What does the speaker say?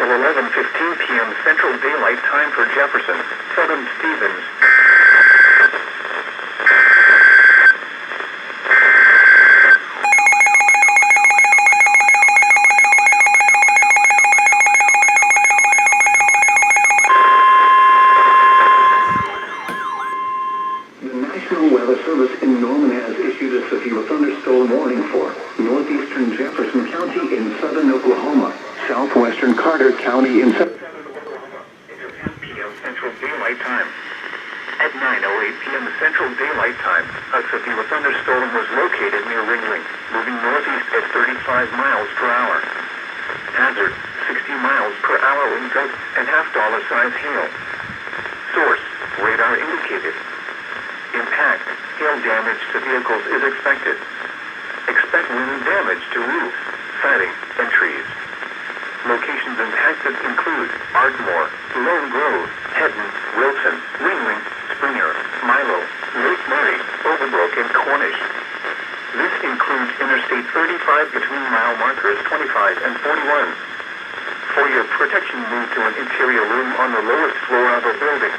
until 11:15 p.m. Central Daylight Time for Jefferson, Southern Stevens. The National Weather Service in Norman has issued a severe thunderstorm warning for northeastern Jefferson County in southern Oklahoma, southwestern Carter County in p.m. Central Daylight Time. At 9:08 p.m. Central Daylight Time, a severe thunderstorm was located near Ringling, moving northeast at 35 miles per hour. Hazard, 60 miles per hour wind gusts and half-dollar size hail. Source, radar indicated. Impact, hail damage to vehicles is expected. Expect wind damage to roofs, siding, and trees. Locations impacted include Ardmore, Lone Grove, Hedden, Wilson, Ringling, Springer, Milo, Lake Murray, Overbrook, and Cornish. This includes Interstate 35 between mile markers 25 and 41. For your protection, move to an interior room on the lowest floor of a building.